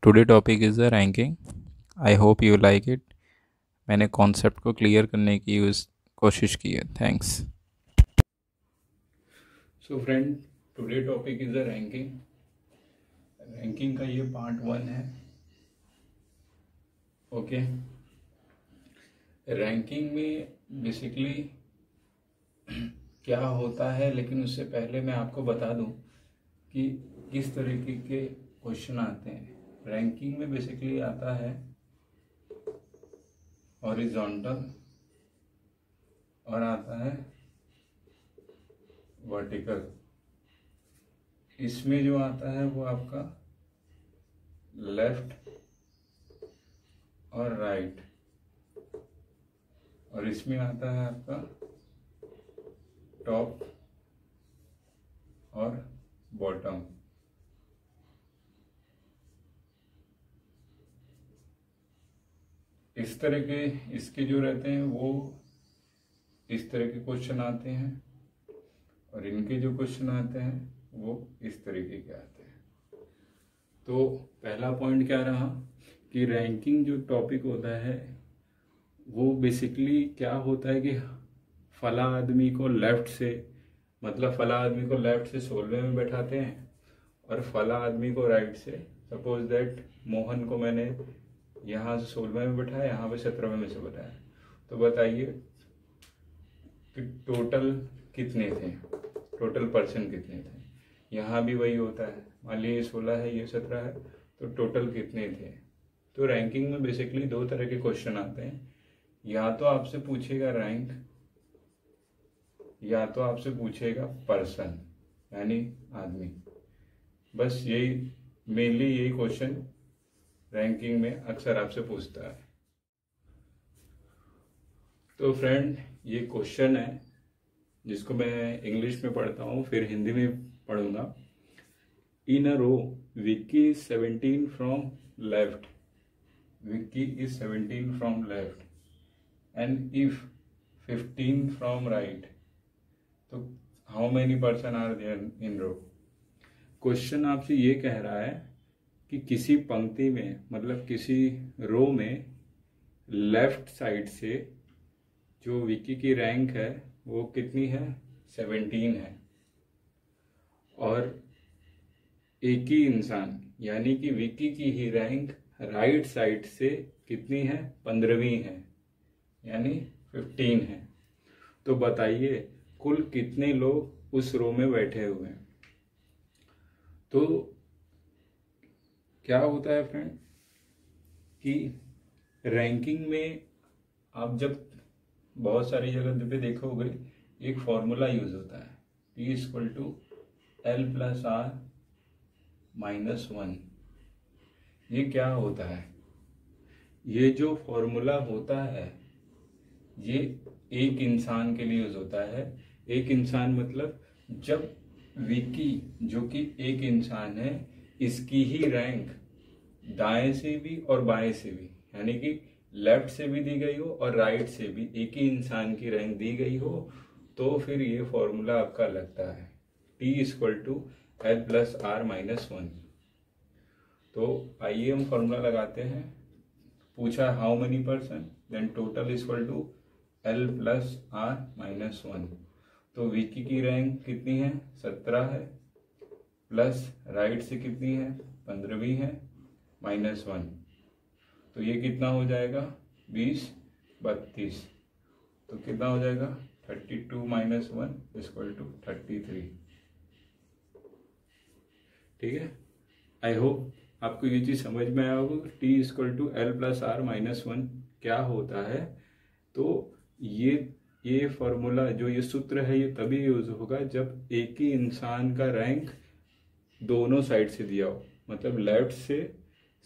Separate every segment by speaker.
Speaker 1: Today topic is the ranking. I hope you like it. मैंने concept को clear करने की कोशिश की है। Thanks.
Speaker 2: So friend, today topic is the ranking. Ranking का ये पार्ट 1 है। ओके, रैंकिंग में बेसिकली क्या होता है, लेकिन उससे पहले मैं आपको बता दूं कि किस तरीके के क्वेश्चन आते हैं। रैंकिंग में बेसिकली आता है हॉरिजॉन्टल और आता है वर्टिकल। इसमें जो आता है वो आपका लेफ्ट और राइट, और इसमें आता है आपका टॉप और बॉटम। इस तरह के इसके जो रहते हैं वो इस तरह के क्वेश्चन आते हैं, और इनके जो क्वेश्चन आते हैं वो इस तरीके के आते हैं। तो पहला पॉइंट क्या रहा कि रैंकिंग जो टॉपिक होता है वो बेसिकली क्या होता है कि फला आदमी को लेफ्ट से, मतलब फला आदमी को लेफ्ट से 16वें में बैठाते हैं और फला आदमी को राइट से। सपोज दैट मोहन को मैंने यहाँ से 16वें में बैठाया, यहाँ पे 17वें में से बैठाया। तो बताइए कि टोटल कितने थे, टोटल पर्सन कितने थे। यहाँ भी वही होता है, मान लीजिए 16 है, ये 17 है, तो टोटल कितने थे। तो रैंकिंग में बेसिकली दो तरह के क्वेश्चन आते हैं। या तो आपसे पूछेगा रैंक, या तो आपसे पूछेगा पर्सन यानी आदमी। बस यही मेनली यही क्वेश्चन रैंकिंग में अक्सर आपसे पूछता है। तो फ्रेंड, ये क्वेश्चन है जिसको मैं इंग्लिश में पढ़ता हूँ, फिर हिंदी में पढ़ूंगा। In a row Vicky is 17 from left, Vicky is 17 from left, and if 15 from right, तो how many person are there in row. क्वेश्चन आपसे ये कह रहा है कि किसी पंक्ति में, मतलब किसी रो में लेफ्ट साइड से जो विक्की की रैंक है वो कितनी है, 17 है, और एक ही इंसान यानी कि विक्की की ही रैंक राइट साइड से कितनी है, 15वीं है, यानी 15 है। तो बताइए कुल कितने लोग उस रो में बैठे हुए हैं। तो क्या होता है फ्रेंड कि रैंकिंग में आप जब बहुत सारी जगह पे देखोगे एक फॉर्मूला यूज होता है, P=L+R-1। ये क्या होता है, ये जो फॉर्मूला होता है ये एक इंसान के लिए यूज होता है। एक इंसान मतलब जब विक्की जो कि एक इंसान है, इसकी ही रैंक दाएं से भी और बाएं से भी, यानी कि लेफ्ट से भी दी गई हो और राइट से भी एक ही इंसान की रैंक दी गई हो, तो फिर ये फॉर्मूला आपका लगता है T=L+R-1। तो आइए हम फॉर्मूला लगाते हैं। पूछा how many person, then total L+R-1। तो विक्की की रैंक कितनी है, 17 है, प्लस राइट से कितनी है, 15वीं है, -1। तो ये कितना हो जाएगा, 20, 32। तो कितना हो जाएगा, 32 - 1 = 33। ठीक है, आई होप आपको ये चीज समझ में आया होगा। T=L+R-1 क्या होता है। तो ये फॉर्मूला जो ये सूत्र है ये तभी यूज होगा जब एक ही इंसान का रैंक दोनों साइड से दिया हो, मतलब लेफ्ट से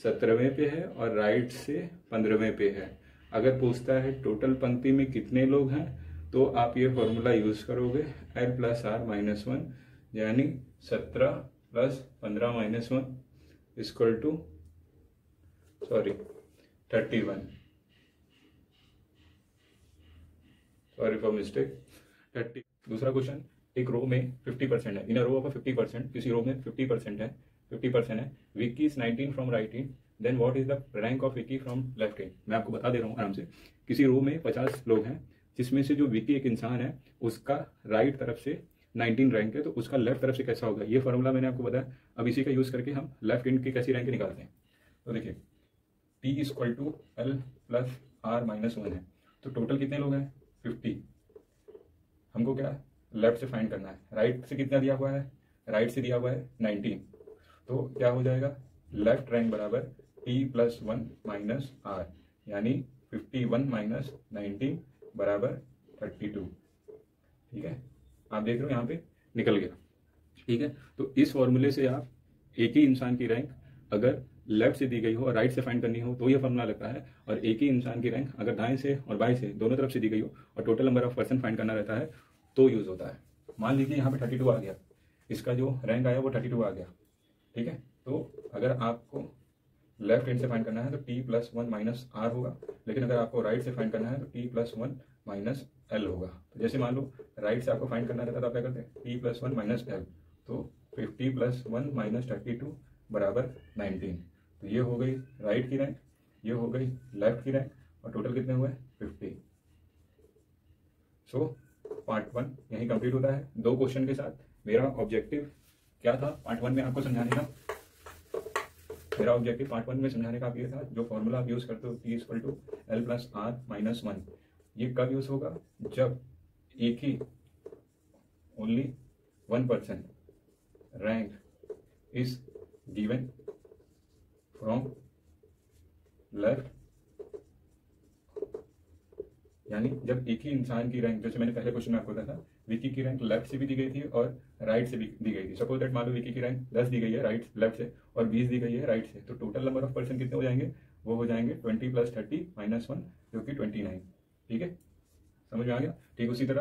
Speaker 2: 17वें पे है और राइट से 15वें पे है। अगर पूछता है टोटल पंक्ति में कितने लोग हैं, तो आप ये फॉर्मूला यूज करोगे L+R-1, यानी 17 + 15 - 1 = 31। Sorry for mistake, 30। दूसरा क्वेश्चन, एक रो में 50% है, इन अ रो ऑफ 50%, किसी रो में 50% है, 50% है। Vicky is 19 from right in then what is the rank of Vicky from left end. मैं आपको बता दे रहा हूँ आराम से। किसी रो में 50 लोग हैं, जिसमें से जो विकी एक इंसान है उसका राइट तरफ से 19 रैंक है, तो उसका लेफ्ट तरफ से कैसा होगा, ये फॉर्मूला मैंने आपको बताया। अब इसी का यूज करके हम लेफ्ट एंड की कैसी रैंक निकालते हैं। तो देखिए P equal to L plus R minus 1 है, तो टोटल कितने लोग हैं 50। हमको क्या लेफ्ट से फाइंड करना है, राइट से कितना दिया हुआ है, राइट से दिया हुआ है 19, तो क्या हो जाएगा लेफ्ट रैंक बराबर P प्लस 1 माइनस R, यानी 51 माइनस 19 बराबर 32। ठीक है, आप देख रहे हो यहाँ पे निकल गया। ठीक है, तो इस फॉर्मूले से आप एक ही इंसान की रैंक अगर लेफ्ट से दी गई हो और राइट से फाइंड करनी हो तो ये फॉर्मूला लगता है, और एक ही इंसान की रैंक अगर दाएं से और बाएं से दोनों तरफ से दी गई हो और total number of person find करना रहता है तो यूज होता है। मान लीजिए यहाँ पे 32 आ गया, इसका जो रैंक आया वो 32 आ गया। ठीक है, तो अगर आपको लेफ्ट हैंड से फाइंड करना है तो T प्लस 1 माइनस R होगा, लेकिन अगर आपको राइट से फाइंड करना है तो T प्लस 1 माइनस L होगा। तो जैसे मान लो राइट से आपको फाइंड करना रहता है तो आप क्या करते हैं T प्लस 1 माइनस L, तो 50 प्लस 1 माइनस 32 बराबर 19। तो ये हो गई राइट की रैंक, ये हो गई लेफ्ट की रैंक, और टोटल कितने हुए 50। सो पार्ट 1 यहीं कंप्लीट होता है 2 क्वेश्चन के साथ। मेरा ऑब्जेक्टिव क्या था पार्ट 1 में आपको समझाने का, मेरा ऑब्जेक्टिव पार्ट 1 में समझाने का आप ये था, जो फॉर्मूला आप यूज करते हो P equal to L plus R minus 1, ये कब यूज होगा, जब एक ही only 1% rank is given from left, यानी जब एक ही इंसान की रैंक, जैसे मैंने पहले क्वेश्चन में आपको बताया था, विकी की रैंक लेफ्ट से भी दी गई थी और राइट से भी दी गई थी। सपोज दैट मान लो विकी की रैंक 10 दी गई है राइट लेफ्ट से और 20 दी गई है राइट से, तो टोटल नंबर ऑफ पर्सन कितने हो जाएंगे, वो हो जाएंगे 20 प्लस 30 माइनस 1 जो कि 29। ठीक है, समझ में आ गया। ठीक, उसी तरह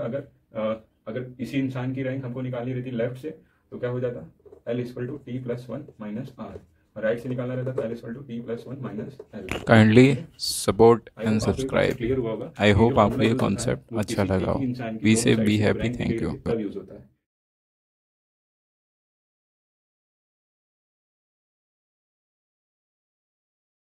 Speaker 2: अगर इसी इंसान की रैंक हमको निकालनी रहती लेफ्ट से तो क्या हो जाता L equal to T plus 1 minus R, और राइट से निकालना रहता तो L equal to T plus 1 minus L।
Speaker 1: Kindly support and
Speaker 2: clear
Speaker 1: subscribe.
Speaker 2: हुआ होगा।
Speaker 1: आई
Speaker 2: ये जो
Speaker 1: होप आपको
Speaker 2: फॉर्मूला
Speaker 1: ये
Speaker 2: यूज होता है
Speaker 1: कॉन्सेप्ट
Speaker 2: वो
Speaker 1: अच्छा
Speaker 2: किसी एक
Speaker 1: लगा
Speaker 2: ही
Speaker 1: हो।
Speaker 2: इंसान की
Speaker 1: बी
Speaker 2: दोनों
Speaker 1: सेफ
Speaker 2: साइड
Speaker 1: बी
Speaker 2: से
Speaker 1: हैप्पी,
Speaker 2: रैंक दी
Speaker 1: थैंक
Speaker 2: गई
Speaker 1: यू।
Speaker 2: हो तब यूज होता है।